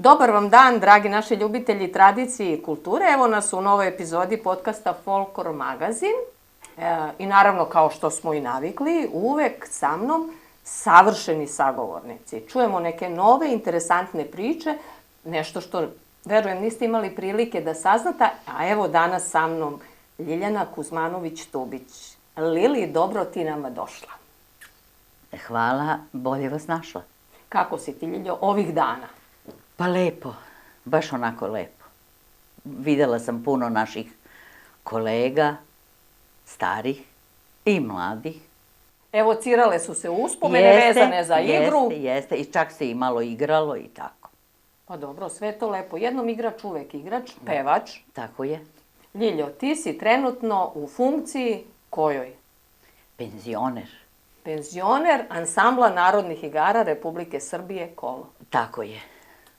Dobar vam dan, dragi naši ljubitelji tradicije i kulture. Evo nas u novoj epizodi podcasta Folklor magazin. I naravno, kao što smo i navikli, uvek sa mnom savršeni sagovornici. Čujemo neke nove, interesantne priče, nešto što, verujem, niste imali prilike da saznate, a evo danas sa mnom Ljiljana Kuzmanović-Tubić. Lili, dobro ti nama došla. Hvala, bolje vas našla. Kako si ti, Ljiljo, ovih dana? Pa lepo, baš onako lepo. Videla sam puno naših kolega, starih i mladih. Evocirale su se uspomene vezane za igru. Jeste, i čak se i malo igralo i tako. Pa dobro, sve to lepo. Jednom igrač, uvek igrač, pevač. Tako je. Ljiljo, ti si trenutno u funkciji kojoj? Penzioner. Penzioner Ansambla narodnih igara Republike Srbije Kolo. Tako je.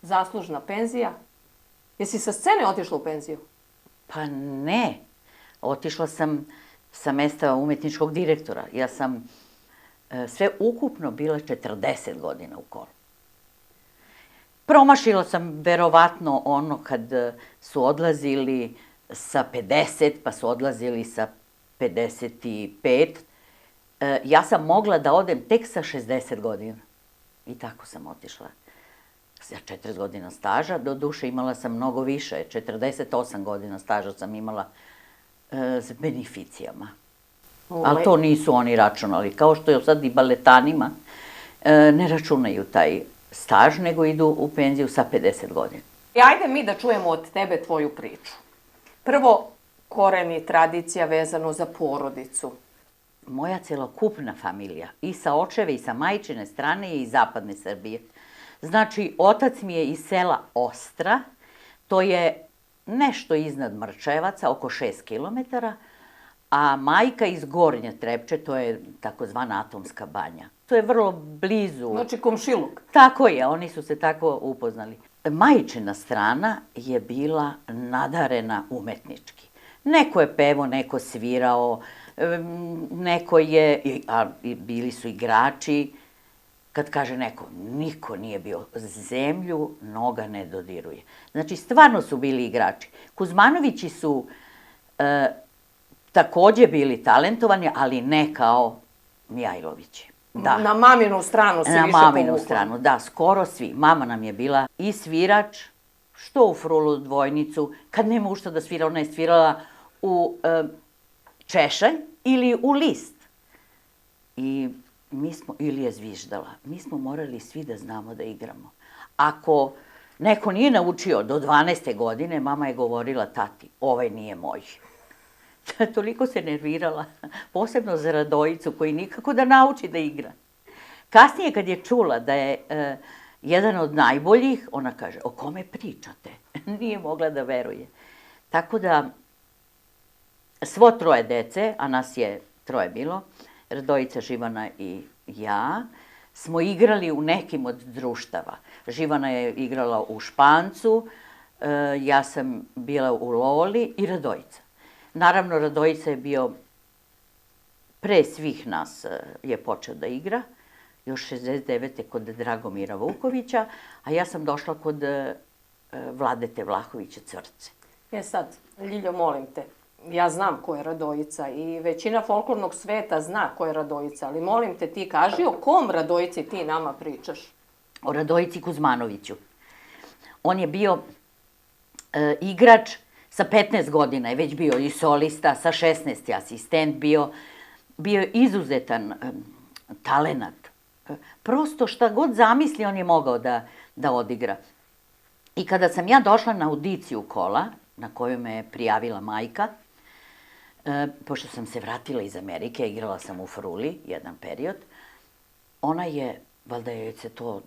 Zaslužna penzija. Jesi sa scene otišla u penziju? Pa ne. Otišla sam sa mesta umetničkog direktora. Ja sam sve ukupno bila 40 godina u Kolu. Promašila sam verovatno ono kad su odlazili sa 50, pa su odlazili sa 55. Ja sam mogla da odem tek sa 60 godina. I tako sam otišla. Sa 40 godina staža, do duše imala sam mnogo više, 48 godina staža sam imala s beneficijama. Ali to nisu oni računali. Kao što je sad i baletanima, ne računaju taj staž, nego idu u penziju sa 50 godina. I ajde mi da čujemo od tebe tvoju priču. Prvo, koreni, tradicija vezano za porodicu. Moja celokupna familija, i sa očeve i sa majčine strane, je iz zapadne Srbije. Znači, otac mi je iz sela Ostra, to je nešto iznad Mrčevaca, oko 6 kilometara, a majka iz Gornje Trepče, to je takozvana Atomska banja. To je vrlo blizu. Znači, komšiluk. Tako je, oni su se tako upoznali. Majčina strana je bila nadarena umetnički. Neko je pevao, neko svirao, neko je, a bili su igrači. Kad kaže neko, niko nije bio, zemlju noga ne dodiruje. Znači, stvarno su bili igrači. Kuzmanovići su takođe bili talentovani, ali ne kao Mijajlovići. Da. Na maminu stranu se više povukla. Na maminu stranu, da, skoro svi. Mama nam je bila i svirač, što u frulu dvojnicu, kad nema u što da svira, ona je svirala u češalj ili u list. Ili je zviždala. Mi smo morali svi da znamo da igramo. Ako neko nije naučio do 12. godine, mama je govorila tati, ovaj nije moj. Toliko se nervirala, posebno za Radojicu koji nikako da nauči da igra. Kasnije kad je čula da je jedan od najboljih, ona kaže, o kome pričate? Nije mogla da veruje. Tako da, svo troje dece, a nas je troje bilo, Radojica, Živana i ja, smo igrali u nekim od društava. Živana je igrala u Špancu, ja sam bila u Loli i Radojica. Naravno, Radojica je bio, pre svih nas je počeo da igra, još 69. kod Dragomira Vukovića, a ja sam došla kod Vladete Vlahovića Cvrce. Sad, Ljiljo, molim te, ja znam ko je Radojica i većina folklornog sveta zna ko je Radojica, ali molim te, ti kaži o kom Radojici ti nama pričaš? O Radojici Kuzmanoviću. On je bio igrač sa 15 godina, je već bio i solista, sa 16 je asistent bio je izuzetan talenat. Prosto šta god zamisli, on je mogao da odigra. I kada sam ja došla na audiciju Kola, na koju me je prijavila majka, pošto sam se vratila iz Amerike, igrala sam u Fruli jedan period, ona je, valjda je se to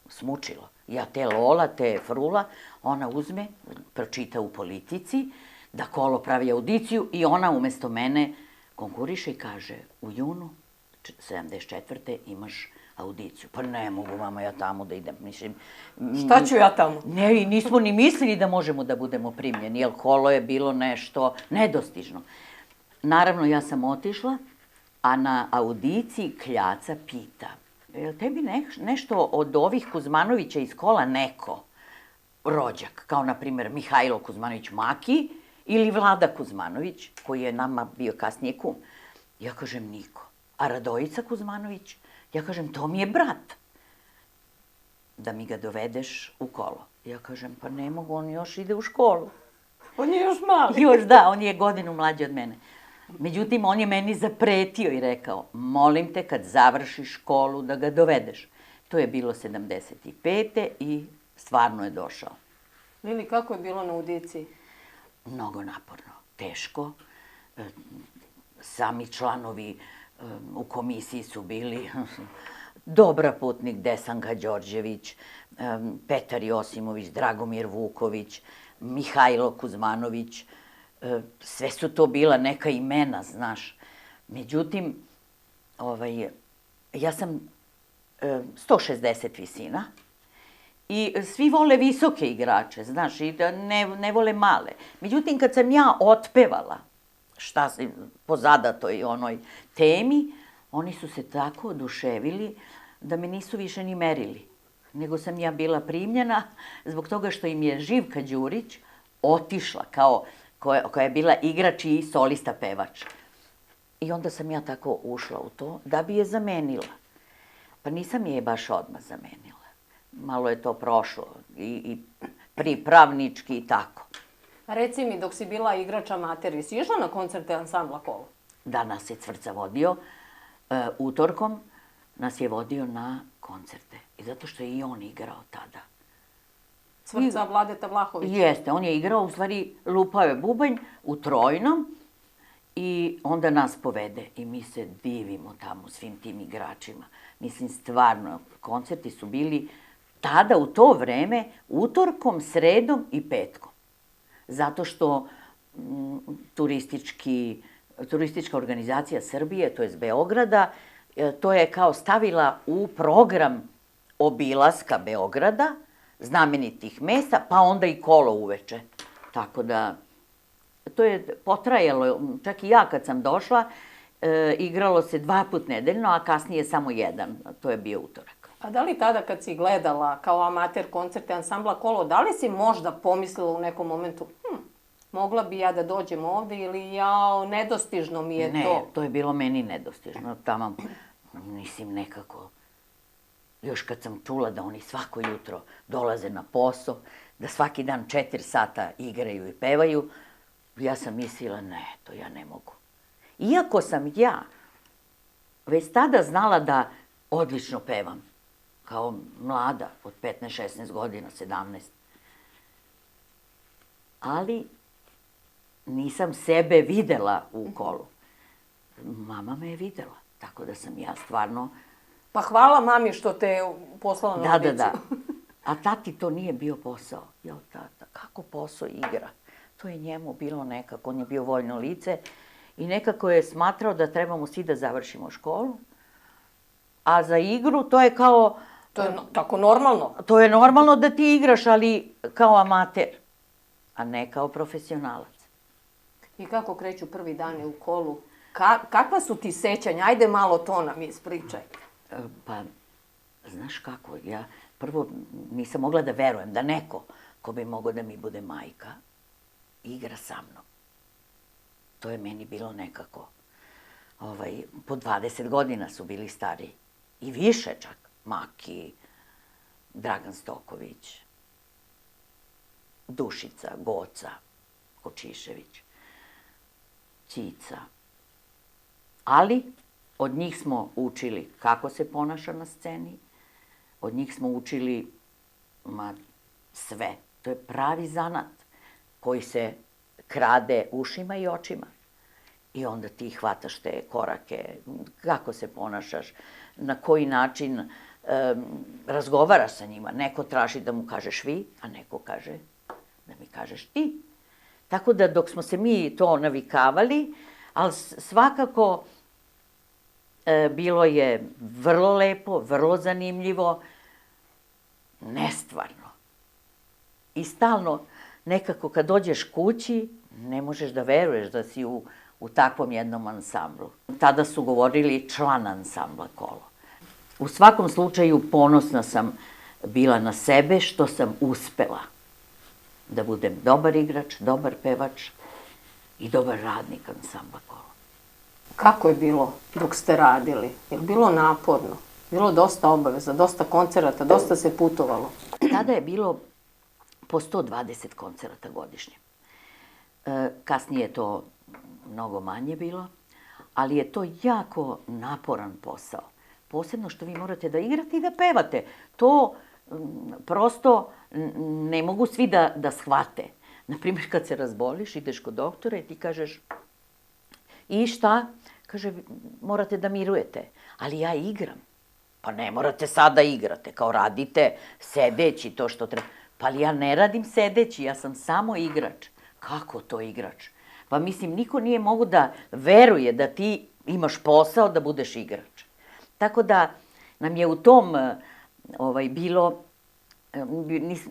smučilo. Ja te Lola, te Frula, ona uzme, pročita u Politici, da Kolo pravi audiciju i ona umesto mene konkuriše i kaže, u junu 74. imaš audiciju. Pa ne mogu, mama, ja tamo da idem. Šta ću ja tamo? Ne, i nismo ni mislili da možemo da budemo primljeni, jer Kolo je bilo nešto nedostižno. Naravno, ja sam otišla, a na audiciji Kljaca pita, je li tebi nešto od ovih Kuzmanovića iz Kola neko? rođak, kao na primjer Mihajlo Kuzmanović Maki ili Vlada Kuzmanović, koji je nama bio kasnije kum. Ja kažem niko. A Radojica Kuzmanović, ja kažem to mi je brat. Da mi ga dovedeš u kolo. Ja kažem pa ne mogu, on još ide u školu. On je još mali. Još da, on je godinu mlađi od mene. Međutim, on je meni zapretio i rekao, molim te kad završiš školu da ga dovedeš. To je bilo 75. i stvarno je došao. Lili, kako je bilo na udici? Mnogo naporno, teško. Sami članovi u komisiji su bili Dobra Putnik, Desanka Đorđević, Petar Josimović, Dragomir Vuković, Mihajlo Kuzmanović. Sve su to bila neka imena, znaš. Međutim, ja sam 160 visina i svi vole visoke igrače, znaš, i da ne vole male. Međutim, kad sam ja otpevala po zadatoj onoj temi, oni su se tako oduševili da me nisu više ni merili. Nego sam ja bila primljena zbog toga što im je Živka Đurić otišla koja je bila igrač i solista pevač. I onda sam ja tako ušla u to da bi je zamenila. Pa nisam je baš odmah zamenila. Malo je to prošlo i pripravnički i tako. Reci mi, dok si bila igrač amater, jesi išla na koncerte ansambla Kolo? Da, nas je Cvrca vodio. Utorkom nas je vodio na koncerte. I zato što je i on igrao tada. Cvrca Vladeta Vlahović? Jeste, on je igrao, u stvari lupao je bubanj u trojnom i onda nas povede. I mi se divimo tamo svim tim igračima. Mislim, stvarno, koncerti su bili tada, u to vreme, utorkom, sredom i petkom. Zato što turistička organizacija Srbije, to je iz Beograda, to je kao stavila u program obilaska Beograda, znamenitih mesta, pa onda i kolo uveče. Tako da, to je potrajalo, čak i ja kad sam došla, igralo se 2 puta nedeljno, a kasnije samo 1, to je bio utorak. A da li tada kad si gledala kao amater koncerte ansambla Kolo, da li si možda pomislila u nekom momentu, mogla bi ja da dođem ovde ili jao, nedostižno mi je to? Ne, to je bilo meni nedostižno. Tamo, mislim, nekako, još kad sam čula da oni svako jutro dolaze na posao, da svaki dan 4 sata igraju i pevaju, ja sam mislila, ne, to ja ne mogu. Iako sam ja već tada znala da odlično pevam, kao mlada, od 15-16 godina, 17. Ali nisam sebe videla u kolu. Mama me je videla, tako da sam ja stvarno... Pa hvala mami što te je poslala na audiciju. Da. A tati to nije bio posao. Jel, tata, kako posao igra? To je njemu bilo nekako, on je bio vojno lice i nekako je smatrao da trebamo svi da završimo školu, a za igru to je kao... To je tako normalno. To je normalno da ti igraš, ali kao amater, a ne kao profesionalac. I kako kreću prvi dani u Kolu? Kakva su ti sećanja? Ajde malo to nam ispričaj. Pa, znaš kako, ja prvo nisam mogla da verujem da neko ko bi mogao da mi bude majka, igra sa mnom. To je meni bilo nekako, po 20 godina su bili stariji. I više čak. Maki, Dragan Stoković, Dušica, Goca, Kočišević, Ćica. Ali od njih smo učili kako se ponaša na sceni, od njih smo učili sve. To je pravi zanat koji se krade ušima i očima. I onda ti hvataš te korake, kako se ponašaš, na koji način razgovaraš sa njima. Neko traži da mu kažeš vi, a neko kaže da mi kažeš ti. Tako da dok smo se mi to navikavali, ali svakako bilo je vrlo lepo, vrlo zanimljivo, nestvarno. I stalno nekako kad dođeš kući, ne možeš da veruješ da si u takvom jednom ansamblu. Tada su govorili član ansambla Kolo. U svakom slučaju ponosna sam bila na sebe što sam uspela da budem dobar igrač, dobar pevač i dobar radnik ansambla Kolo. Kako je bilo dok ste radili? Je li bilo naporno? Bilo dosta obaveza, dosta koncerata, dosta se putovalo? Tada je bilo po 120 koncerata godišnje. Kasnije je to mnogo manje bilo, ali je to jako naporan posao. Posebno što vi morate da igrate i da pevate. To prosto ne mogu svi da shvate. Naprimjer, kad se razboliš, ideš kod doktora i ti kažeš i šta? Kaže, morate da mirujete. Ali ja igram. Pa ne morate sada igrate, kao radite sedeći to što treba. Pa ali ja ne radim sedeći, ja sam samo igrač. Kako to igrač? Pa mislim, niko nije mogu da veruje da ti imaš posao da budeš igrač. Tako da nam je u tom bilo,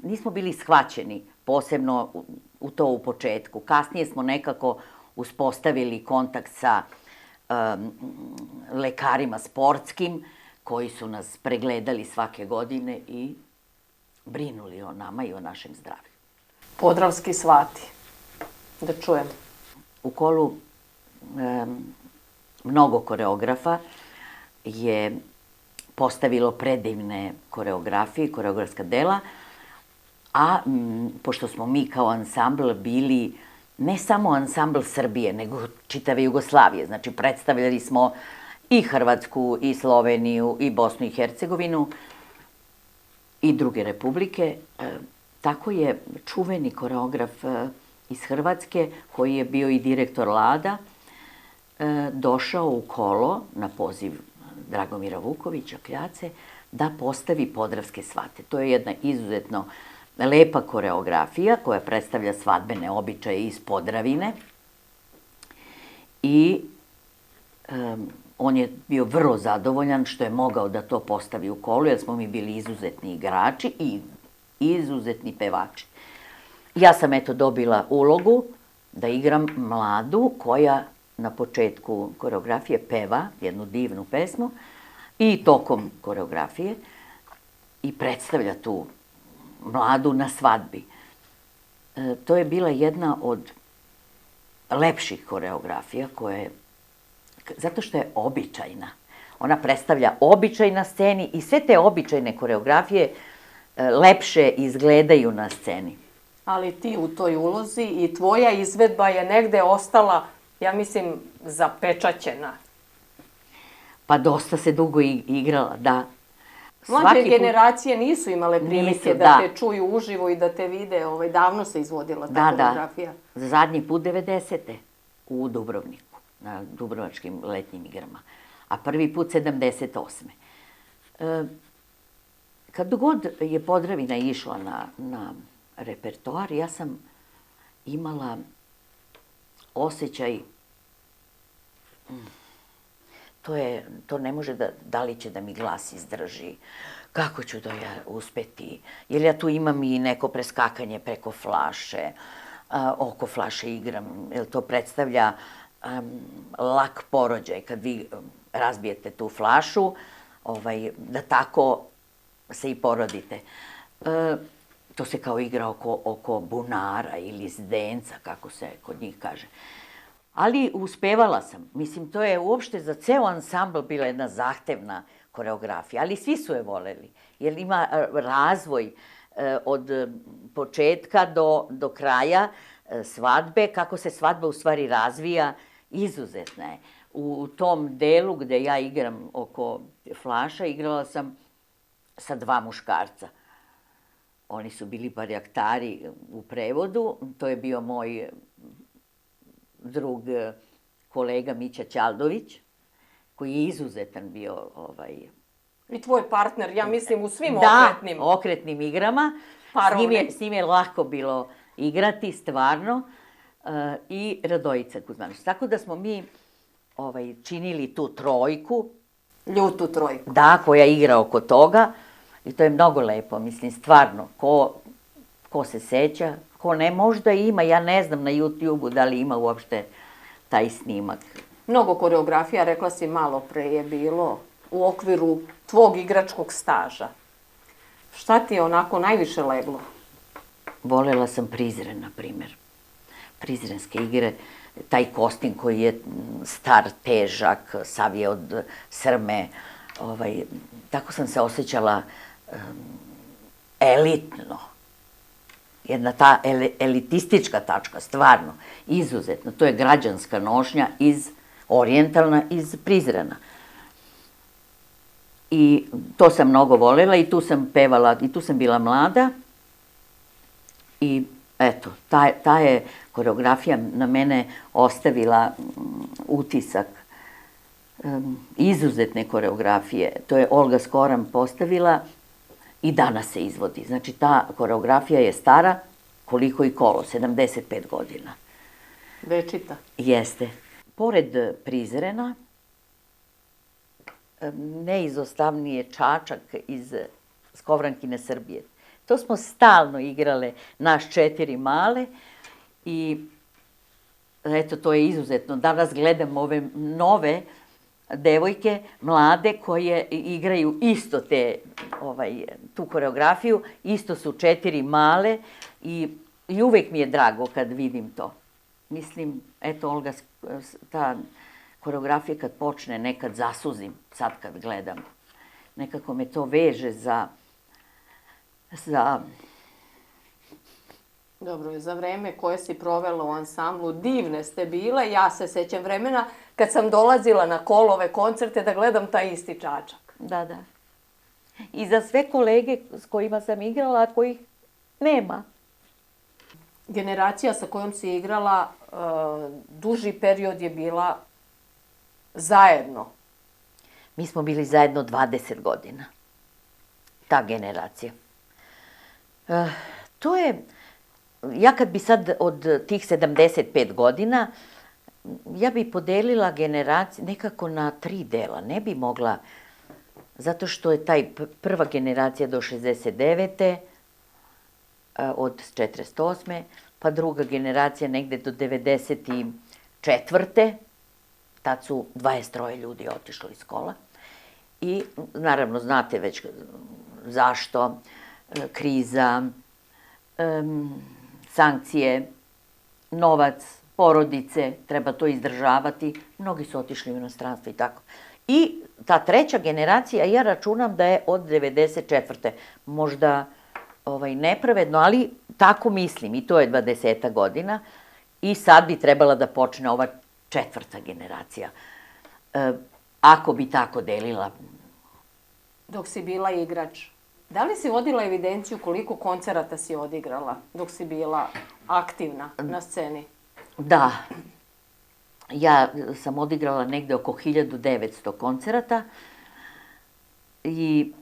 nismo bili shvaćeni, posebno u to u početku. Kasnije smo nekako uspostavili kontakt sa lekarima sportskim, koji su nas pregledali svake godine i brinuli o nama i o našem zdravlju. Podravski svati. Da čujem. U Kolu mnogo koreografa je postavilo predivne koreografije, koreografska dela, a pošto smo mi kao ansambl bili ne samo ansambl Srbije, nego čitave Jugoslavije, znači predstavljali smo i Hrvatsku, i Sloveniju, i Bosnu i Hercegovinu, i druge republike. Tako je čuveni koreograf iz Hrvatske, koji je bio i direktor Lada, došao u Kolo na poziv Dragomira Vukovića, Kljace, da postavi Podravske svate. To je jedna izuzetno lepa koreografija koja predstavlja svadbene običaje iz Podravine i on je bio vrlo zadovoljan što je mogao da to postavi u Kolu, jer smo mi bili izuzetni igrači i izuzetni pevači. Ja sam dobila ulogu da igram mladu koja na početku koreografije peva jednu divnu pesmu i tokom koreografije i predstavlja tu mladu na svadbi. To je bila jedna od lepših koreografija zato što je običajna. Ona predstavlja običaj na sceni i sve te običajne koreografije lepše izgledaju na sceni. Ali ti u toj ulozi i tvoja izvedba je negde ostala, ja mislim, zapečaćena. Pa dosta se dugo igrala, da. Mlađe generacije nisu imale prilike da te čuju uživo i da te vide. Davno se izvodila ta koreografija. Da. Zadnji put 90. u Dubrovniku, na Dubrovačkim letnjim igrama. A prvi put 78. Kad god je Podravina išla na repertoar, ja sam imala osjećaj, to ne može da li će da mi glas izdrži, kako ću da ja uspeti, jer ja tu imam i neko preskakanje preko flaše, oko flaše igram, jer to predstavlja lak porođaj, kad vi razbijete tu flašu, da tako se i porodite. To se kao igra oko bunara ili zdenca, kako se kod njih kaže. Ali uspevala sam. Mislim, to je uopšte za ceo ansambl bila jedna zahtevna koreografija, ali svi su je voleli, jer ima razvoj od početka do kraja svadbe, kako se svadba u stvari razvija, izuzetna je. U tom delu gde ja igram oko flaša, igrala sam sa 2 muškarca. Oni su bili barjaktari u prevodu, to je bio moj drug kolega Mića Ćaldović, koji je izuzetan bio. I tvoj partner, ja mislim, u svim okretnim. Da, okretnim igrama. S njim je lako bilo igrati, stvarno, i Radojica Kuzmanović. Tako da smo mi činili tu trojku. Ljutu trojku. Da, koja igra oko toga. I to je mnogo lepo, mislim, stvarno. Ko se seća, ko ne, možda ima, ja ne znam na YouTube-u da li ima uopšte taj snimak. Mnogo koreografija, rekla si malo pre, je bilo u okviru tvog igračkog staža. Šta ti je onako najviše leglo? Volela sam Prizren, na primjer. Prizrenske igre, taj kostim koji je star, težak, sav je od srme. Tako sam se osjećala elitno. Jedna ta elitistička tačka, stvarno, izuzetno. To je građanska nošnja orijentalna iz Prizrena. I to sam mnogo volela i tu sam pevala, i tu sam bila mlada. I eto, ta je koreografija na mene ostavila utisak izuzetne koreografije. To je Olga Skoram postavila i danas se izvodi. Znači, ta koreografija je stara koliko i kolo, 75 godina. Večita. Jeste. Pored Prizrena, neizostavniji je Čačak iz Skovrankine Srbije. To smo stalno igrale, naš 4 male i eto, to je izuzetno. Danas gledam ove nove devojke, mlade, koje igraju isto tu koreografiju, isto su 4 male i uvek mi je drago kad vidim to. Mislim, eto, Olga, ta koreografija kad počne, nekad zasuzim, sad kad gledam. Nekako me to veže za... Dobro, za vreme koje si provela u ansamblu, divne ste bile. Ja se sećam vremena kad sam dolazila na Kolove koncerte da gledam taj isti Čačak. Da, da. I za sve kolege s kojima sam igrala, a kojih nema. Generacija sa kojom si igrala duži period je bila zajedno. Mi smo bili zajedno 20 godina. Ta generacija. To je, ja kad bi sad od tih 75 godina, ja bi podelila generaciju nekako na 3 dela. Ne bi mogla, zato što je taj prva generacija do 69. Od 48. pa druga generacija negde do 94. Tad su 23 ljudi otišlo iz škola. I naravno znate već zašto, kriza, sankcije, novac, porodice, treba to izdržavati. Mnogi su otišli u inostranstvo i tako. I ta treća generacija, ja računam da je od 94. Možda nepravedno, ali tako mislim i to je 20 godina i sad bi trebala da počne ova 4. generacija. Ako bi tako delila. Dok si bila igrač, da li si vodila evidenciju koliko koncerata si odigrala dok si bila aktivna na sceni? Da. Ja sam odigrala negde oko 1900 koncerata i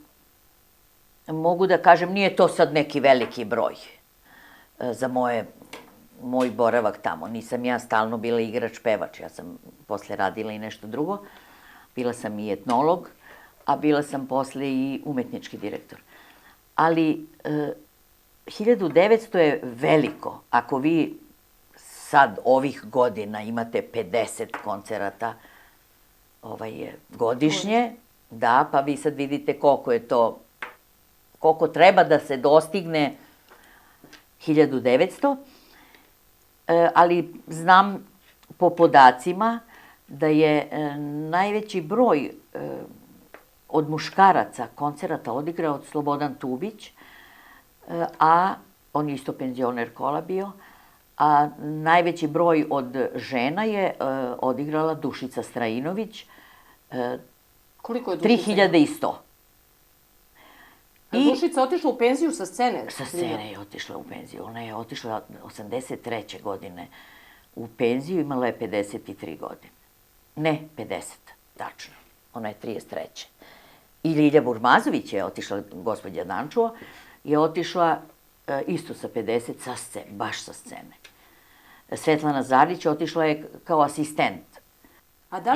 mogu da kažem, nije to sad neki veliki broj za moj boravak tamo. Nisam ja stalno bila igrač-pevač, ja sam posle radila i nešto drugo. Bila sam i etnolog, a bila sam posle i umetnički direktor. Ali 1900 je veliko. Ako vi sad ovih godina imate 50 koncerata godišnje, da, pa vi sad vidite koliko je to, koliko treba da se dostigne 1900, ali znam po podacima da je najveći broj od muškaraca koncerata odigrao Slobodan Tubić, a on je isto penzioner kola bio, a najveći broj od žena je odigrala Dušica Strajinović, koliko je Dušica? 3100. Dušica otišla u penziju sa scene? Sa scene je otišla u penziju. Ona je otišla 83. godine u penziju, imala je 53 godine. Ne, 50, tačno. Ona je 33. I Ljilja Burmazović je otišla, gospođa Dančova, je otišla isto sa 50, sa scene, baš sa scene. Svetlana Zarić otišla je kao asistent.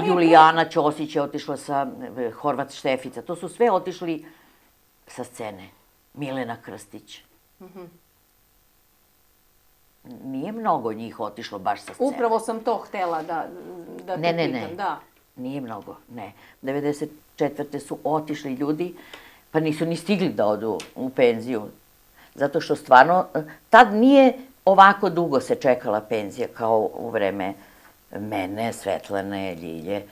Julijana Ćosić je otišla sa Horvat Štefica. To su sve otišli sa scene. Milena Krstić. Nije mnogo njih otišlo baš sa scene. Upravo sam to htela da te pitam. Ne. Nije mnogo, ne. 94. su otišli ljudi, pa nisu ni stigli da odu u penziju. Zato što stvarno, tad nije ovako dugo se čekala penzija kao u vreme mene, Svetlane, Ljilje.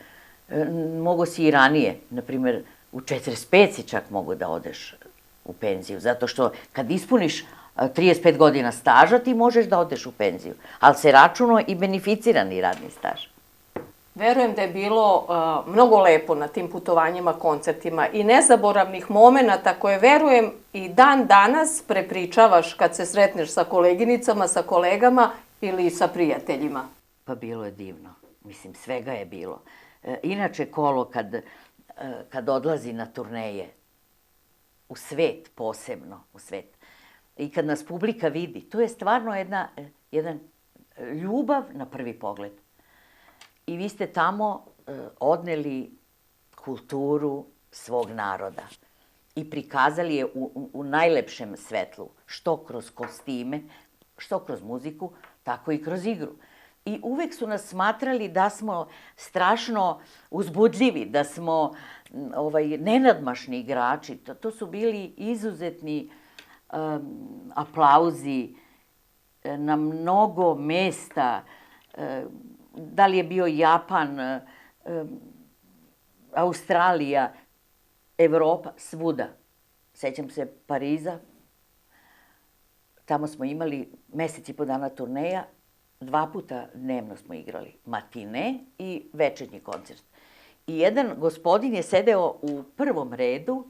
Mogo si i ranije, na primjer, u 45 si čak mogu da odeš u penziju, zato što kad ispuniš 35 godina staža, ti možeš da odeš u penziju, ali se računao i beneficirani radni staž. Verujem da je bilo mnogo lepo na tim putovanjima, koncertima i nezaboravnih momenata koje, verujem, i dan danas prepričavaš kad se sretneš sa koleginicama, sa kolegama ili sa prijateljima. Pa bilo je divno. Mislim, svega je bilo. Inače, Kolo, kad odlazi na turneje, u svet posebno, u svet, i kad nas publika vidi, to je stvarno jedan ljubav na prvi pogled. I vi ste tamo odneli kulturu svog naroda i prikazali je u najlepšem svetlu, što kroz kostime, što kroz muziku, tako i kroz igru. I uvek su nas smatrali da smo strašno uzbudljivi, da smo nenadmašni igrači. To su bili izuzetni aplauzi na mnogo mesta, da li je bio Japan, Australija, Evropa, svuda. Sećam se Pariza, tamo smo imali mesec i po dana turneja, 2 puta dnevno smo igrali, matine i večernji koncert. I jedan gospodin je sedeo u prvom redu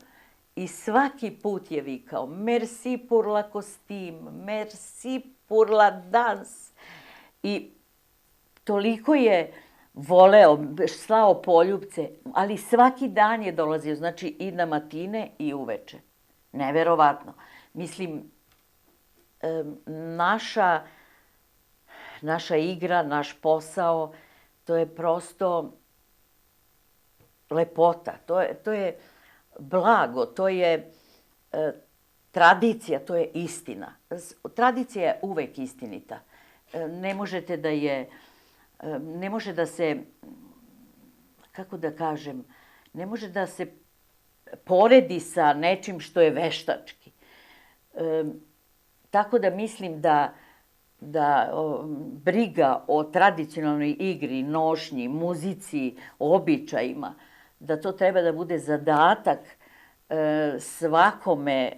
i svaki put je vikao merci pour la costume, merci pour la danse. I toliko je voleo, slao poljupce, ali svaki dan je dolazio, znači i na matine i uveče. Neverovatno. Mislim, naša igra, naš posao, to je prosto lepota, to je blago, to je tradicija, to je istina. Tradicija je uvek istinita. Ne možete da je, ne može da se, kako da kažem, ne može da se poredi sa nečim što je veštački. Tako da mislim da briga o tradicionalnoj igri, nošnji, muzici, običajima, da to treba da bude zadatak svakome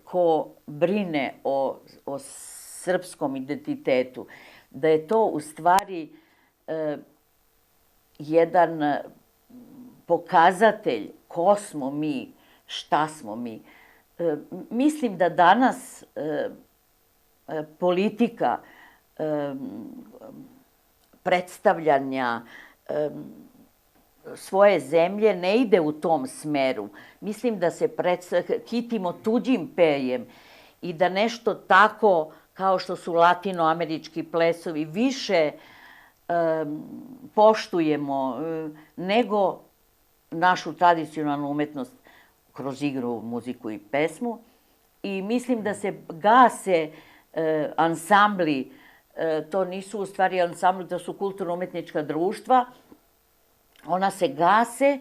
ko brine o srpskom identitetu. Da je to u stvari jedan pokazatelj ko smo mi, šta smo mi. Mislim da danas politika predstavljanja svoje zemlje ne ide u tom smeru. Mislim da se kitimo tuđim perjem i da nešto tako kao što su latinoamerički plesovi više poštujemo nego našu tradicionalnu umetnost kroz igru, muziku i pesmu. I mislim da se gase ansambli, to nisu u stvari ansambli, to su kulturno-umetnička društva, ona se gase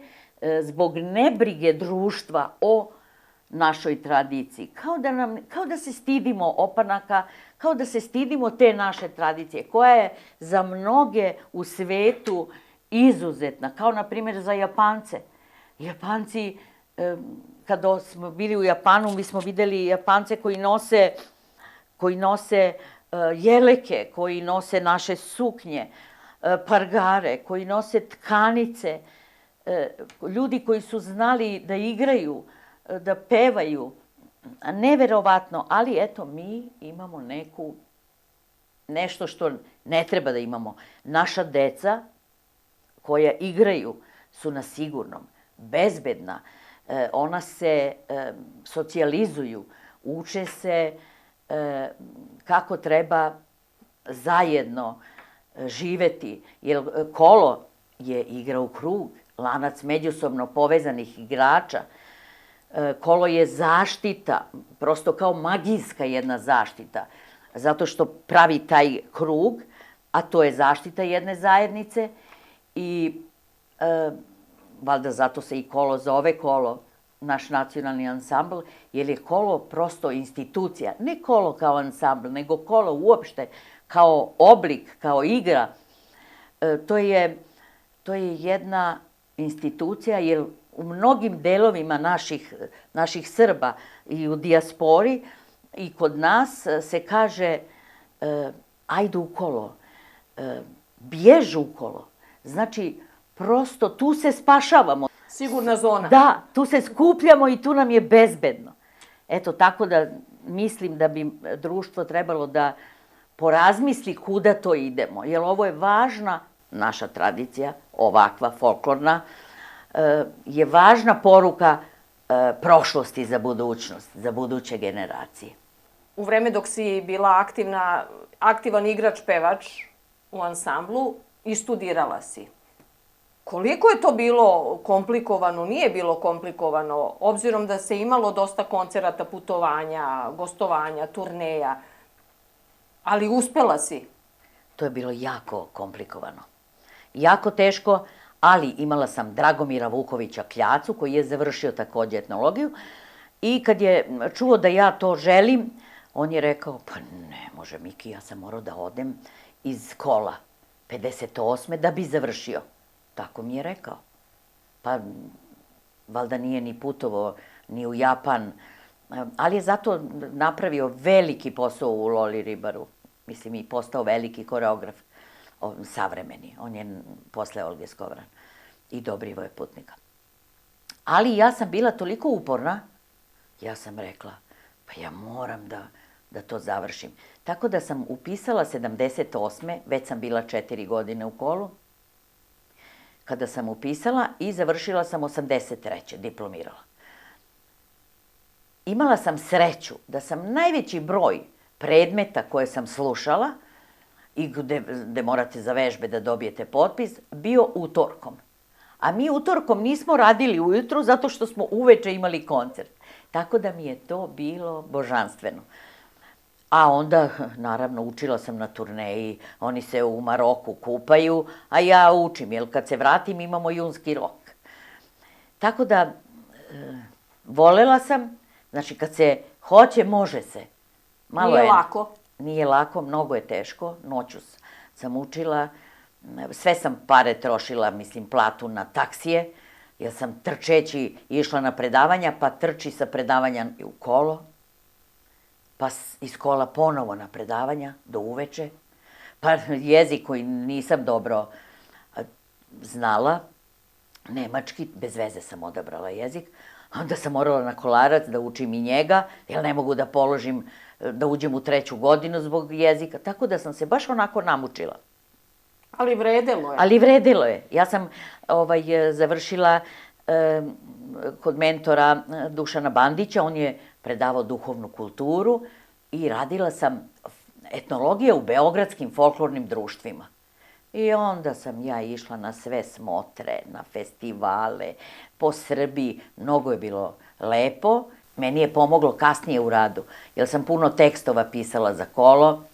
zbog nebrige društva o našoj tradiciji. Kao da se stidimo opanaka, kao da se stidimo te naše tradicije, koja je za mnoge u svetu izuzetna, kao na primjer za Japance. Japanci, kada smo bili u Japanu, mi smo videli Japance koji nose jeleke, koji nose naše suknje, pargare, koji nose tkanice, ljudi koji su znali da igraju, da pevaju. Neverovatno, ali eto, mi imamo nešto što ne treba da imamo. Naša deca koja igraju su na sigurnom, bezbedna. Ona se socijalizuju, uče se kako treba zajedno živeti. Jer kolo je igra u krug, lanac međusobno povezanih igrača. Kolo je zaštita, prosto kao magijska jedna zaštita, zato što pravi taj krug, a to je zaštita jedne zajednice i valjda zato se i kolo zove kolo, naš nacionalni ansambl, jer je kolo prosto institucija. Ne kolo kao ansambl, nego kolo uopšte kao oblik, kao igra. To je jedna institucija, jer u mnogim delovima naših Srba i u dijaspori i kod nas se kaže ajde u kolo, bjež u kolo. Znači, prosto tu se spašavamo. Sigurna zona. Da, tu se skupljamo i tu nam je bezbedno. Eto, tako da mislim da bi društvo trebalo da porazmisli kuda to idemo. Jer ovo je važna naša tradicija, ovakva, folklorna, je važna poruka prošlosti za budućnost, za buduće generacije. U vreme dok si bila aktivan igrač-pevač u ansamblu i studirala si. Koliko je to bilo komplikovano, nije bilo komplikovano, obzirom da se imalo dosta koncerata, putovanja, gostovanja, turneja, ali uspela si? To je bilo jako komplikovano. Jako teško, ali imala sam Dragomira Vukovića Kljacu, koji je završio takođe etnologiju, i kad je čuo da ja to želim, on je rekao, pa ne može Miki, ja sam morao da odem iz kola 58. da bi završio. Tako mi je rekao. Pa, valjda nije ni putovao ni u Japan, ali je zato napravio veliki posao u Loli Ribaru. Mislim, i postao veliki koreograf, savremeni. On je posle Olge Skovran i Dobrivoje Putnika. Ali ja sam bila toliko uporna, ja sam rekla, pa ja moram da to završim. Tako da sam upisala 78. Već sam bila 4 godine u kolu, kada sam upisala i završila sam 83. diplomirala. Imala sam sreću da sam najveći broj predmeta koje sam slušala i gde morate za vežbe da dobijete potpis, bio utorkom. A mi utorkom nismo radili ujutru zato što smo uveče imali koncert. Tako da mi je to bilo božanstveno. A onda, naravno, učila sam na turneji, oni se u Maroku kupaju, a ja učim, jer kad se vratim imamo junski rok. Tako da, volela sam, znači kad se hoće, može se. Nije lako. Nije lako, mnogo je teško, noću sam učila, sve sam pare trošila, mislim, platu na taksije, jer sam trčeći išla na predavanja, pa trči sa predavanja u kolo, pa iz kola ponovo na predavanja do uveče, pa jezik koji nisam dobro znala, nemački, bez veze sam odabrala jezik, onda sam morala na Kolarac da učim i njega, jer ne mogu da položim, da uđem u 3. godinu zbog jezika, tako da sam se baš onako namučila. Ali vredelo je. Ali vredelo je. Ja sam završila kod mentora Dušana Bandića, on je predavao duhovnu kulturu i radila sam etnologije u beogradskim folklornim društvima. I onda sam ja išla na sve smotre, na festivale, po Srbiji, mnogo je bilo lepo. Meni je pomoglo kasnije u radu, jer sam puno tekstova pisala za kolo,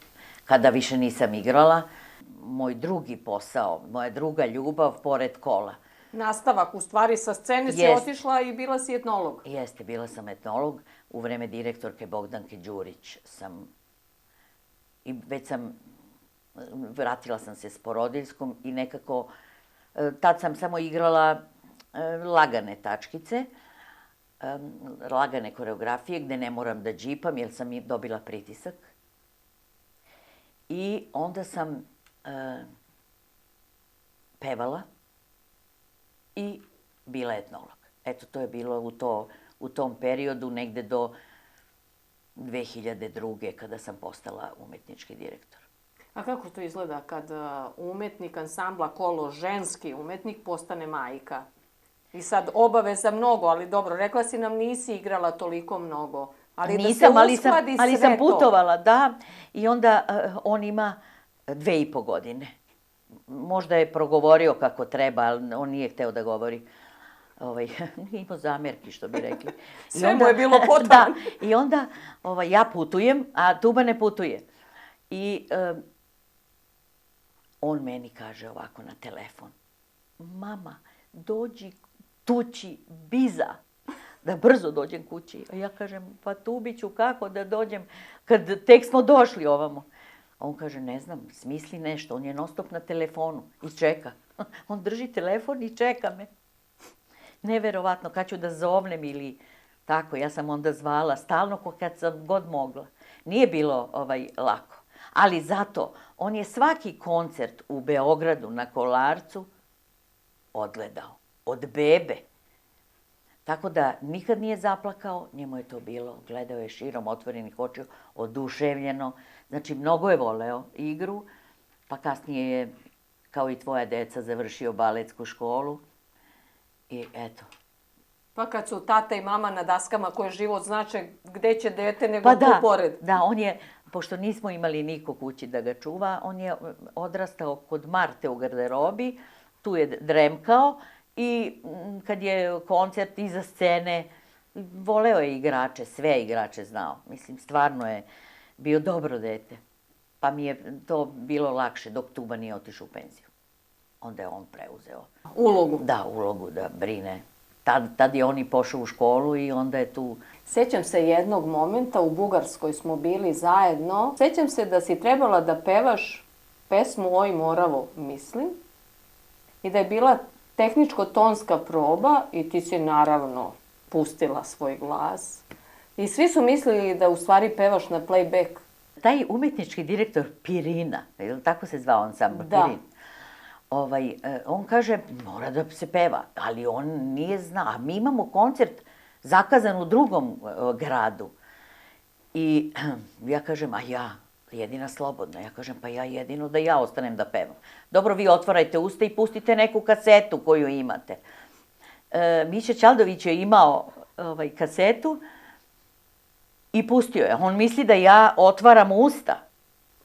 kada više nisam igrala. Moj drugi posao, moja druga ljubav, pored kola. Nastavak, u stvari, sa scene si otišla i bila si etnolog. Jeste, bila sam etnolog. U vreme direktorke Bogdanke Đurić sam, i već sam, vratila sam se s porodiljskom i nekako, tad sam samo igrala lagane tačkice, lagane koreografije gde ne moram da džipam jer sam dobila pritisak. I onda sam pevala i bila etnolog. Eto, to je bilo u tom periodu, negde do 2002. kada sam postala umetnički direktor. A kako to izgleda kad umetnik ansambla kolo, ženski umetnik, postane majka? I sad obaveza mnogo, ali dobro, rekla si nam nisi igrala toliko mnogo. Ali nisam, ali sam putovala, da. I onda on ima 2,5 godine. Možda je progovorio kako treba, ali on nije hteo da govori. Nije imao zamerki, što bi rekli. Sve mu je bilo potrebno. Da, i onda ja putujem, a Tuba ne putuje. I on meni kaže ovako na telefon, mama, dođi tući Biza. da brzo dođem kući. A ja kažem, pa Tubiću, kako da dođem kad tek smo došli ovamo? A on kaže, ne znam, smisli nešto, on je non stop na telefonu i čeka. On drži telefon i čeka me. Neverovatno, kad ću da zovnem ili tako, ja sam onda zvala stalno kad sam god mogla. Nije bilo lako. Ali zato, on je svaki koncert u Beogradu na Kolarcu odgledao. Od bebe. Tako da nikad nije zaplakao, njemu je to bilo, gledao je širom otvorenih očiju, oduševljeno. Znači, mnogo je voleo igru, pa kasnije je, kao i tvoja deca, završio baletsku školu. I eto. Pa kad su tata i mama na daskama koje život znače, gde će dete nego tu pored? Da, on je, pošto nismo imali niko kući da ga čuva, on je odrastao kod Marte u garderobi, tu je dremkao i kad je koncert iza scene, voleo je igrače, sve igrače znao. Mislim, stvarno je bio dobro dete. Pa mi je to bilo lakše dok Tuba nije otišao u penziju. Onda je on preuzeo. Ulogu? Da, ulogu da brine. Tad je on i pošao u školu i onda je tu... Sećam se jednog momenta, u Bugarskoj smo bili zajedno. Sećam se da si trebala da pevaš pesmu Oj Moravo, mislim, i da je bila tehničko-tonska proba i ti si naravno pustila svoj glas. I svi su mislili da u stvari pevaš na playback. Taj umetnički direktor Pirina, tako se zvao ansambl Pirin, on kaže, mora da se peva, ali on nije znao. A mi imamo koncert zakazan u drugom gradu. I ja kažem, a ja, jedina slobodna, ja kažem, pa ja jedino da ja ostanem da pevam. Dobro, vi otvarajte usta i pustite neku kasetu koju imate. Mića Ćaldović je imao kasetu i pustio je. On misli da ja otvaram usta.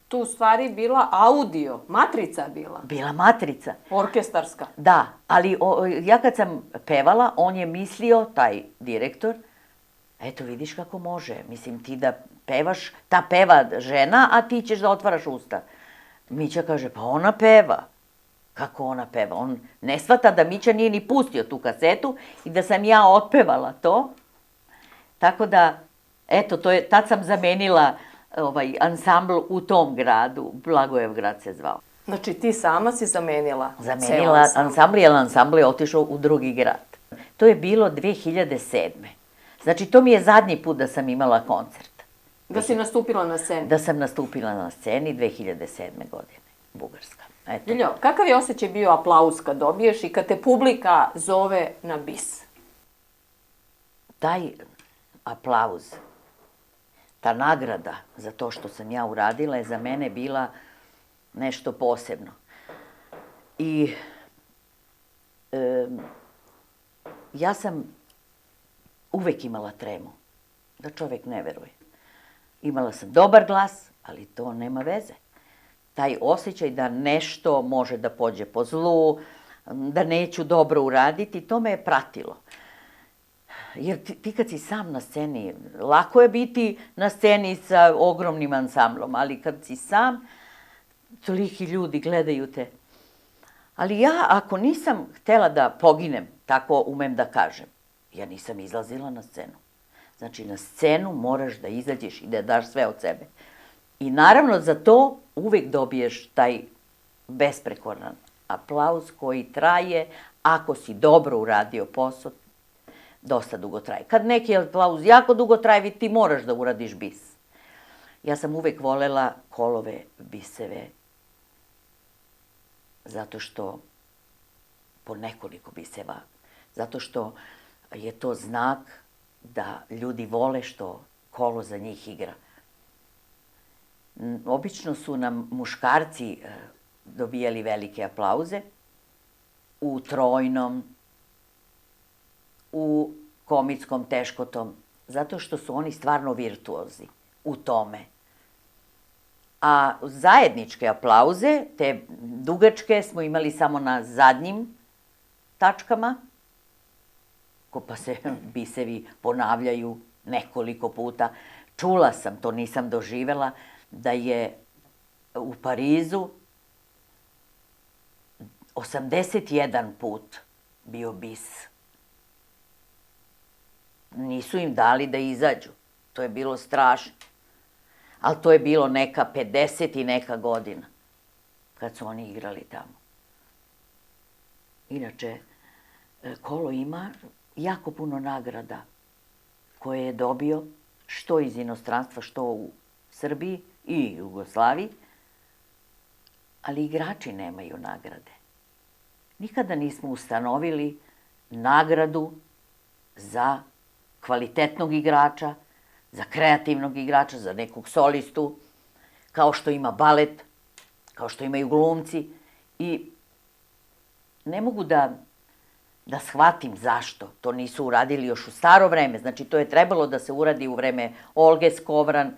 Tu u stvari bila audio, matrica bila. Bila matrica. Orkestarska. Da, ali ja kad sam pevala, on je mislio, taj direktor, eto vidiš kako može, mislim ti da pevaš, ta peva žena, a ti ćeš da otvaraš usta. Mića kaže, pa ona peva. Kako ona peva? On ne shvata da Mića nije ni pustio tu kasetu i da sam ja otpevala to. Tako da, eto, tad sam zamenila ansambl u tom gradu, Blagojevgrad se zvao. Znači ti sama si zamenila ansambl, jer ansambl je otišao u drugi grad. To je bilo 2007. Znači to mi je zadnji put da sam imala koncert. Da si nastupila na sceni? Da sam nastupila na sceni 2007. godine, Bugarska. Ljiljo, kakav je osjećaj bio aplauz kad dobiješ i kad te publika zove na bis? Taj aplauz, ta nagrada za to što sam ja uradila je za mene bila nešto posebno. I ja sam uvek imala tremu, da čovek ne veruje. Imala sam dobar glas, ali to nema veze. Taj osjećaj da nešto može da pođe po zlu, da neću dobro uraditi, to me je pratilo. Jer ti kad si sam na sceni, lako je biti na sceni sa ogromnim ansamblom, ali kad si sam, toliki ljudi gledaju te. Ali ja, ako nisam htela da poginem, tako umem da kažem, ja nisam izlazila na scenu. Znači, na scenu moraš da izađeš i da daš sve od sebe. I naravno, za to uvek dobiješ taj besprekoran aplauz koji traje, ako si dobro uradio posao, dosta dugo traje. Kad neki aplauz jako dugo traje, ti moraš da uradiš bis. Ja sam uvek volela kolove biseve, zato što, po nekoliko biseva, zato što je to znak da ljudi vole što kolo za njih igra. Obično su nam muškarci dobijali velike aplauze u trojnom, u komickom teškotom, zato što su oni stvarno virtuozi u tome. A zajedničke aplauze, te dugačke, smo imali samo na zadnjim tačkama, pa se bisevi ponavljaju nekoliko puta. Čula sam, to nisam doživela, da je u Parizu 81 put bio bis. nisu im dali da izađu. To je bilo strašno. Ali to je bilo neka 50 i neka godina kad su oni igrali tamo. Inače, Kolo ima jako puno nagrada koje je dobio, što iz inostranstva, što u Srbiji i Jugoslaviji, ali igrači nemaju nagrade. Nikada nismo ustanovili nagradu za kvalitetnog igrača, za kreativnog igrača, za nekog solistu, kao što ima balet, kao što imaju glumci. I ne mogu da shvatim zašto to nisu uradili još u staro vreme. Znači, to je trebalo da se uradi u vreme Olge Skovran,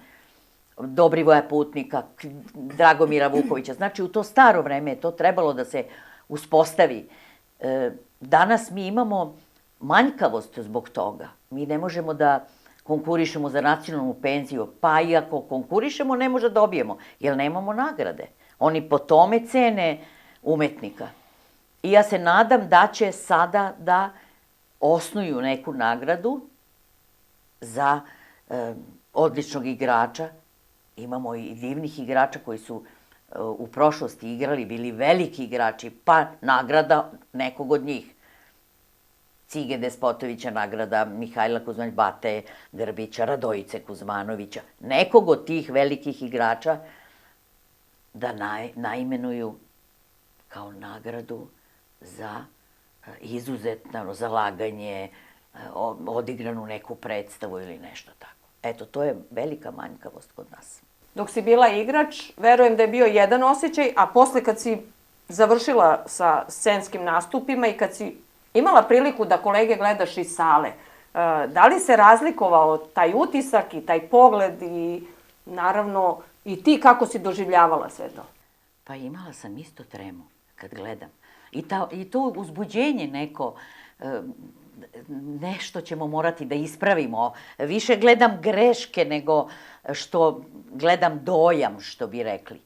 Dobrivoja Putnika, Dragomira Vukovića. Znači, u to staro vreme je to trebalo da se uspostavi. Danas mi imamo manjkavost zbog toga. Mi ne možemo da konkurišemo za nacionalnu penziju, pa i ako konkurišemo ne može da dobijemo, jer nemamo nagrade. Oni po tome cene umetnika. I ja se nadam da će sada da osnuju neku nagradu za odličnog igrača. Imamo i divnih igrača koji su u prošlosti igrali, bili veliki igrači, pa nagrada nekog od njih. Cige Despotovića nagrada, Mihajla Kuzmanovića, Bate Grbića, Radojice Kuzmanovića. Nekog od tih velikih igrača da naimenuju kao nagradu za izuzetno zalaganje, odigranu neku predstavu ili nešto tako. Eto, to je velika manjkavost kod nas. Dok si bila igrač, verujem da je bio jedan osjećaj, a posle kad si završila sa scenskim nastupima i kad si imala priliku da kolege gledaš iz sale, da li se razlikovao taj utisak i taj pogled i naravno i ti kako si doživljavala sve to? Pa imala sam isto tremu kad gledam. I to uzbuđenje neko, nešto ćemo morati da ispravimo. Više gledam greške nego što gledam dojam, što bi rekli.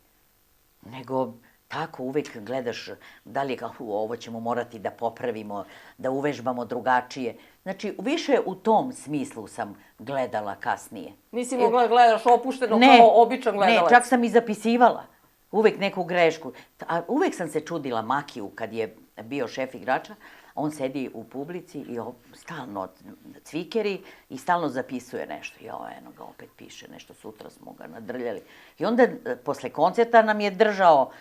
Nego tako uvek gledaš da li je ovo ćemo morati da popravimo, da uvežbamo drugačije. Znači, više u tom smislu sam gledala kasnije. Nisi mogla gledaš opušteno kao običan gledalac? Ne, čak sam i zapisivala. Uvek neku grešku. A uvek sam se čudila Makiju kad je bio šef igrača. On sedi u publici i stalno cvikeri i stalno zapisuje nešto. Eno ga opet piše nešto, sutra smo ga nadrljali. I onda posle koncerta nam je držao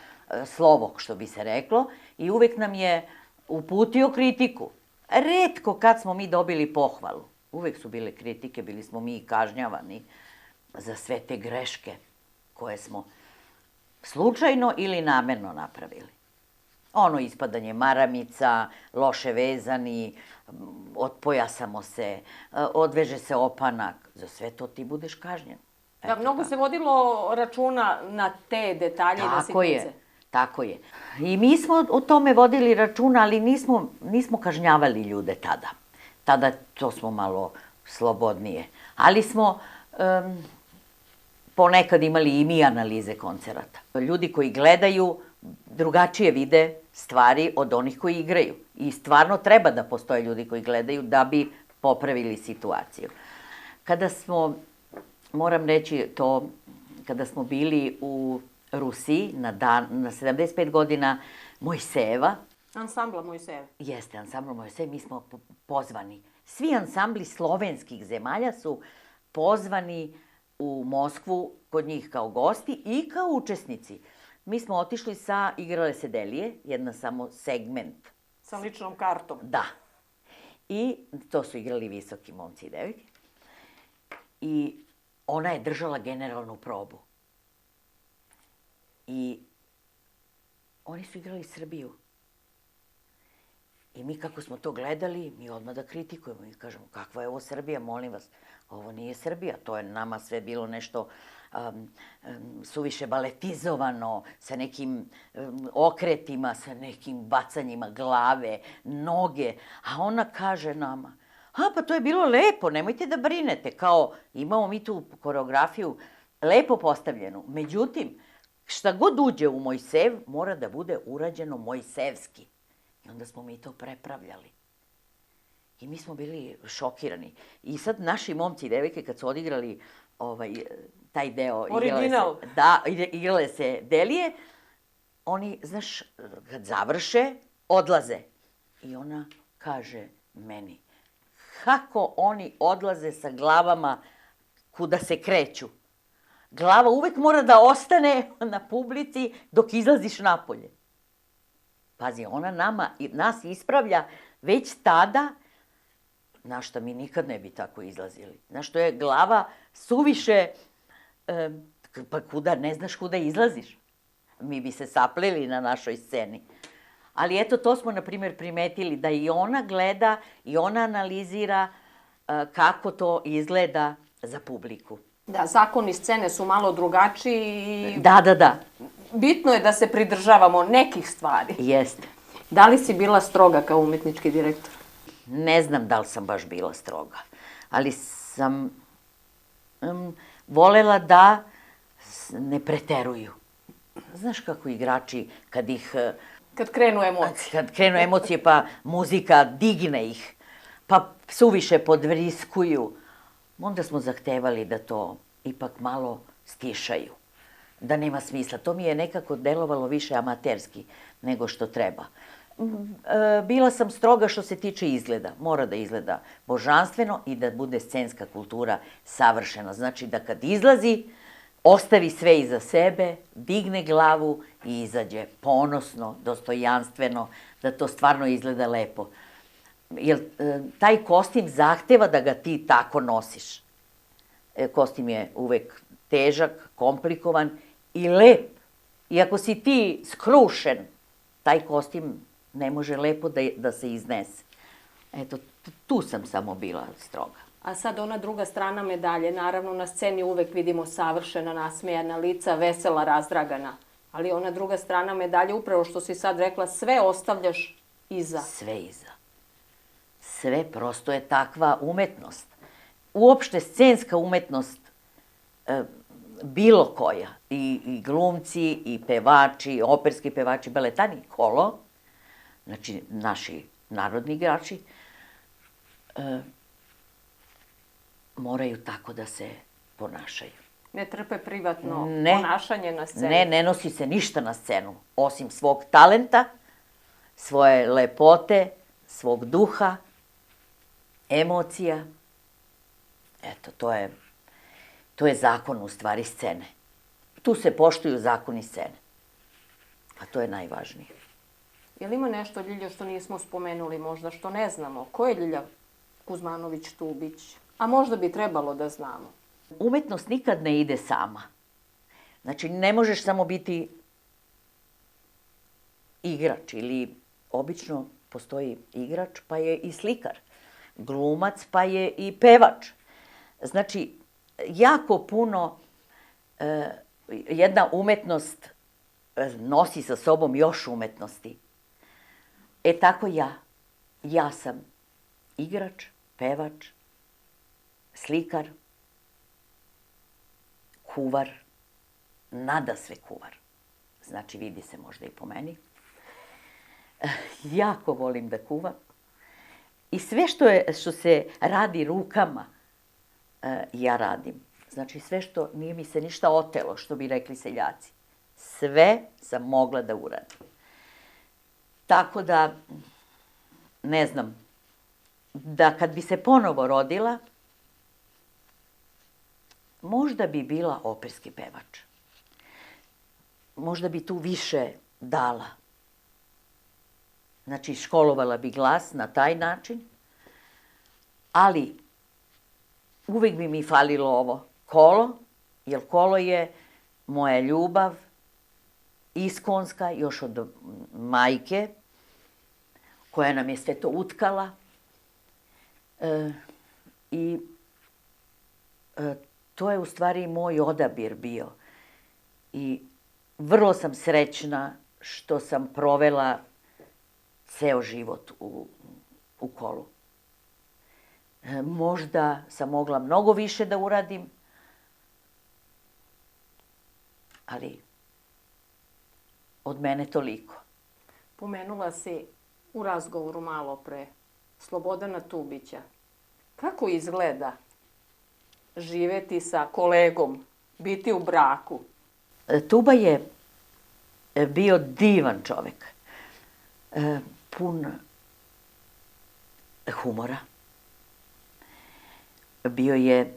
slovo, što bi se reklo, i uvek nam je uputio kritiku. Retko kad smo mi dobili pohvalu. Uvek su bile kritike, bili smo mi kažnjavani za sve te greške koje smo slučajno ili namerno napravili. Ono ispadanje maramica, loše vezani, otpojasamo se, odveže se opanak. Za sve to ti budeš kažnjen. Da, mnogo se vodilo računa na te detalje i na sitnice. Tako je. I mi smo o tome vodili računa, ali nismo kažnjavali ljude tada. Tada to smo malo slobodnije. Ali smo ponekad imali i mi analize koncerata. Ljudi koji gledaju drugačije vide stvari od onih koji igraju. I stvarno treba da postoje ljudi koji gledaju da bi popravili situaciju. Kada smo, moram reći to, kada smo bili u Rusiji na 75 godina Mojsejeva. Ansambla Mojsejeva. Jeste, ansambla Mojsejeva. Mi smo pozvani. Svi ansambli slovenskih zemalja su pozvani u Moskvu kod njih kao gosti i kao učesnici. Mi smo otišli igrale se Delije, jedna samo segment. Sa ličnom kartom. Da. I to su igrali visoki momci i devojke. I ona je držala generalnu probu. I oni su igrali Srbiju. I mi kako smo to gledali, mi odmah da kritikujemo i kažemo kakva je ovo Srbija, molim vas. Ovo nije Srbija, to je nama sve bilo nešto suviše baletizovano, sa nekim okretima, sa nekim bacanjima glave, noge. A ona kaže nama, pa to je bilo lepo, nemojte da brinete. Kao, imamo mi tu koreografiju lepo postavljenu. Međutim, šta god uđe u Mojsev, mora da bude urađeno mojsevski. I onda smo mi to prepravljali. I mi smo bili šokirani. I sad naši momci i devojke kad su odigrali taj deo... Original. Igrale se Delije, oni, znaš, kad završe, odlaze. I ona kaže meni, kako oni odlaze sa glavama kuda se kreću. Glava uvek mora da ostane na publici dok izlaziš napolje. Pazi, ona nas ispravlja već tada, na šta mi nikad ne bi tako izlazili. Znaš, to je glava suviše, pa kuda, ne znaš kuda izlaziš. Mi bi se sapleli na našoj sceni. Ali eto, to smo, na primjer, primetili da i ona gleda i ona analizira kako to izgleda za publiku. Da, zakoni scene su malo drugačiji. Da. Bitno je da se pridržavamo nekih stvari. Jeste. Da li si bila stroga kao umetnički direktor? Ne znam da li sam baš bila stroga, ali sam volela da ne preteruju. Znaš kako igrači, kad krenu emocije, pa muzika digne ih, pa suviše podvriskuju, onda smo zahtevali da to ipak malo stišaju, da nema smisla. To mi je nekako delovalo više amaterski nego što treba. Bila sam stroga što se tiče izgleda. Mora da izgleda božanstveno i da bude scenska kultura savršena. Znači da kad izlazi, ostavi sve iza sebe, digne glavu i izađe ponosno, dostojanstveno, da to stvarno izgleda lepo. Jer taj kostim zahteva da ga ti tako nosiš. Kostim je uvek težak, komplikovan i lep. I ako si ti skrušen, taj kostim ne može lepo da se iznese. Eto, tu sam samo bila stroga. A sad ona druga strana medalje, naravno na sceni uvek vidimo savršena, nasmejana lica, vesela, razdragana. Ali ona druga strana medalje, upravo što si sad rekla, sve ostavljaš iza. Sve iza. Sve, prosto je takva umetnost. Uopšte scenska umetnost, bilo koja, i glumci, i pevači, i operski pevači, baletani, kolo, znači naši narodni igrači, moraju tako da se ponašaju. Ne trpe privatno ponašanje na sceni? Ne nosi se ništa na scenu, osim svog talenta, svoje lepote, svog duha, emocija. Eto, to je zakon u stvari scene. Tu se poštuju zakoni scene. A to je najvažnije. Je li ima nešto, Ljiljo, što nismo spomenuli možda, što ne znamo? Ko je Ljilja Kuzmanović-Tubić? A možda bi trebalo da znamo. Umetnost nikad ne ide sama. Znači, ne možeš samo biti igrač ili obično postoji igrač pa je i slikar, glumac pa je i pevač. Znači, jako puno jedna umetnost nosi sa sobom još umetnosti. Tako ja. Ja sam igrač, pevač, slikar, kuvar, nadasve kuvar. Znači, vidi se možda i po meni. Jako volim da kuvam. I sve što se radi rukama, ja radim. Znači, sve što nije mi se ništa otelo, što bi rekli seljaci. Sve sam mogla da uradim. Tako da, ne znam, da kad bi se ponovo rodila, možda bi bila operski pevač. Možda bi tu više dala. Znači, školovala bi glas na taj način, ali uvek bi mi falilo ovo kolo, jer kolo je moja ljubav, iskonska, još od majke, koja nam je sve to utkala. I to je u stvari moj odabir bio. I vrlo sam srećna što sam provela ceo život u kolu. Možda sam mogla mnogo više da uradim, ali od mene toliko. Pomenula si u razgovoru malo pre Slobodana Tubića. Kako izgleda živeti sa kolegom, biti u braku? Tuba je bio divan čovek, pun humora. Bio je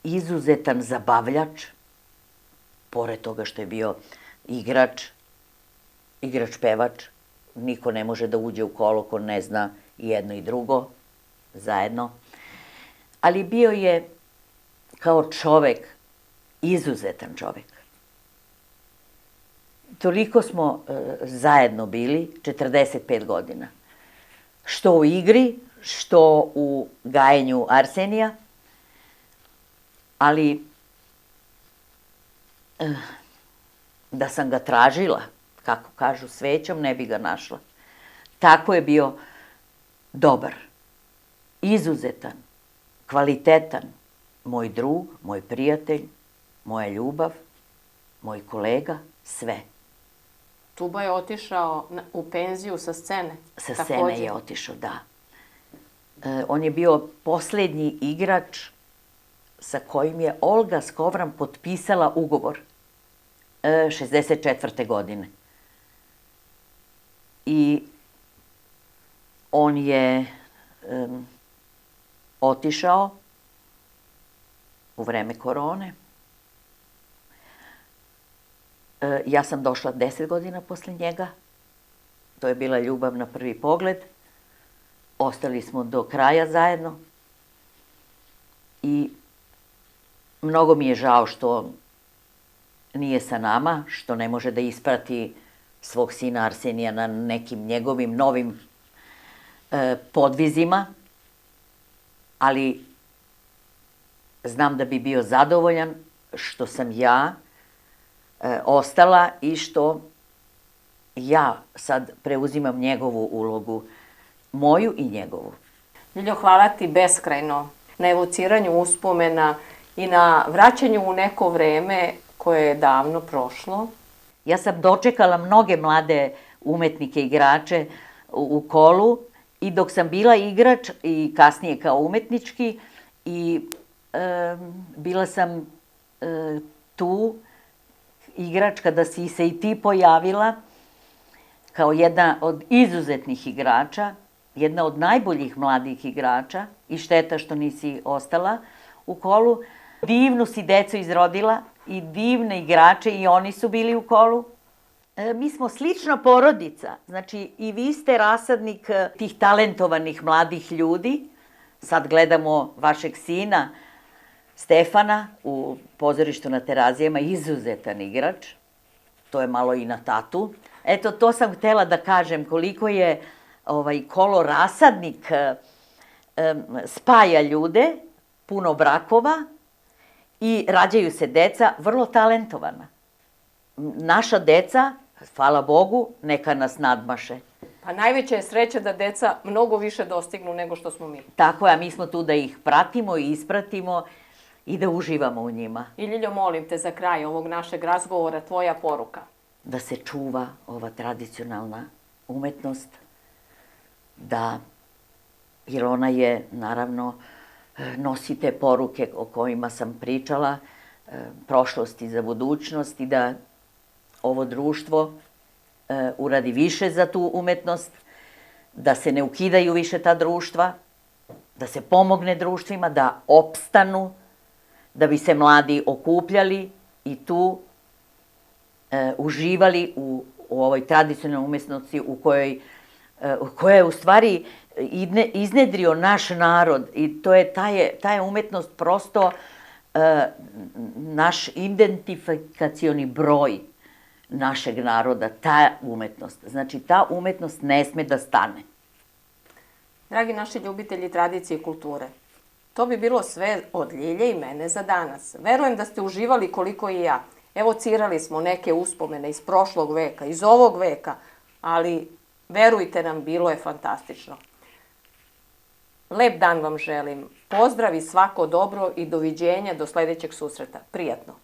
izuzetan zabavljač, pored toga što je bio igrač-pevač. Niko ne može da uđe u kolo ko ne zna i jedno i drugo zajedno. Ali bio je kao čovek, izuzetan čovek. Toliko smo zajedno bili, 45 godina. Što u igri, što u gajenju Arsenija, ali da sam ga tražila, kako kažu, svećom, ne bi ga našla. Tako je bio dobar, izuzetan, kvalitetan, moj drug, moj prijatelj, moja ljubav, moj kolega, sve. Tuba je otišao u penziju sa scene. Sa scene je otišao, da. On je bio poslednji igrač sa kojim je Olga Skovran potpisala ugovor 64. godine. I on je otišao u vreme korone. Ja sam došla 10 godina posle njega. To je bila ljubav na prvi pogled. Ostali smo do kraja zajedno. I mnogo mi je žao što nije sa nama, što ne može da isprati svog sina Arsenija na nekim njegovim novim podvizima, ali znam da bi bio zadovoljan što sam ja ostala i što ja sad preuzimam njegovu ulogu, moju i njegovu. Ljiljo, hvala ti beskrajno na evociranju uspomena i na vraćanju u neko vreme koje je davno prošlo. Ja sam dočekala mnoge mlade umetnike, igrače u kolu i dok sam bila igrač i kasnije kao umetnički i bila sam tu igrač kada si se i ti pojavila kao jedna od izuzetnih igrača, jedna od najboljih mladih igrača i šteta što nisi ostala u kolu. Divnu si decu izrodila i divne igrače i oni su bili u kolu. Mi smo slična porodica, znači i vi ste rasadnik tih talentovanih mladih ljudi. Sad gledamo vašeg sina Stefana u pozorištu na Terazijama, izuzetan igrač. To je malo i na tatu. Eto, to sam htela da kažem koliko je kolo rasadnik, spaja ljude, puno brakova i rađaju se deca vrlo talentovana. Naša deca, hvala Bogu, neka nas nadmaše. Pa najveća je sreća da deca mnogo više dostignu nego što smo mi. Tako je, a mi smo tu da ih pratimo i ispratimo i da uživamo u njima. I Ljiljo, molim te za kraj ovog našeg razgovora, tvoja poruka. Da se čuva ova tradicionalna umetnost, jer ona je, naravno, nosi te poruke o kojima sam pričala, prošlosti za budućnost i da ovo društvo uradi više za tu umetnost, da se ne ukidaju više ta društva, da se pomogne društvima, da opstanu, da bi se mladi okupljali i tu uživali u ovoj tradicionalnoj umetnosti koja je u stvari iznedrio naš narod i ta je umetnost prosto naš identifikacioni broj našeg naroda, ta umetnost. Znači, ta umetnost ne sme da stane. Dragi naši ljubitelji tradicije i kulture, to bi bilo sve od Ljilje i mene za danas. Verujem da ste uživali koliko i ja. Evocirali smo neke uspomene iz prošlog veka, iz ovog veka, ali verujte nam, bilo je fantastično. Lep dan vam želim. Pozdrav i svako dobro i doviđenja do sledećeg susreta. Prijatno.